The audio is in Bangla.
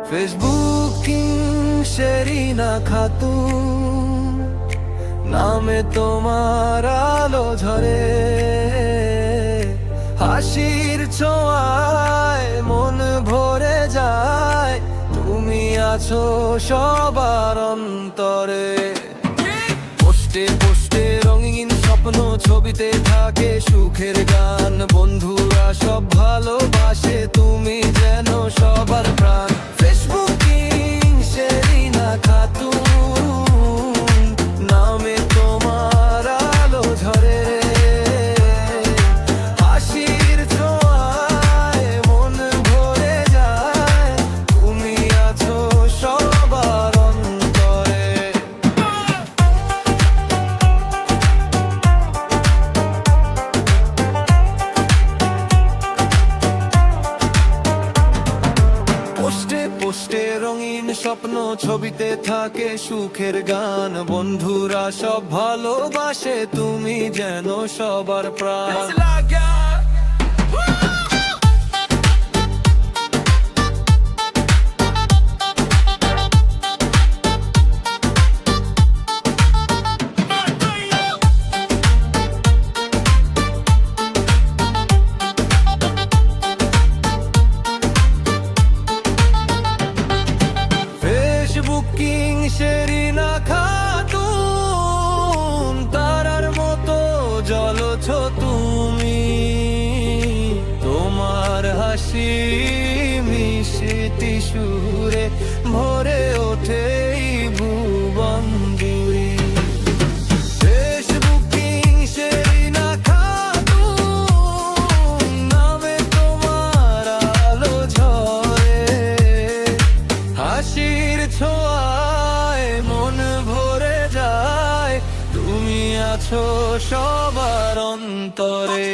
ফেসবুক কিং শেরিনা খাতুন, নামে তোমার আলো ঝরে, হাসির ছোঁয়ায় মন ভরে যায়, তুমি আছো সবার অন্তরে। পোস্টে পোস্টে রঙিন স্বপ্ন, ছবিতে থাকে সুখের গান, বন্ধুরা সব ভালোবাসে, তুমি যেন সবার প্রাণ। ফেসবুক কিং শেরিনা খাতুন, নামে তোমার আলো ঝরে, হাসির ছোঁয়ায় মন ভরে যায়, তুমি আছো সবার অন্তরে। পোস্টে পোস্টে রঙিন স্বপ্ন, ছবিতে থাকে সুখের গান, বন্ধুরা সব ভালোবাসে, তুমি যেন সবার প্রাণ। ফেসবুক কিং শেরিনা খাতুন, তারার মতো জ্বলছ তুমি, তোমার হাসি মিষ্টি সুরে ভরে ওঠে এই ভুবন জুড়ে। ফেসবুক কিং শেরিনা খাতুন, নামে তোমার আলো ঝরে, হাসির ছোঁয়ায় মন ভরে যায়, তুমি আছো সবার অন্তরে।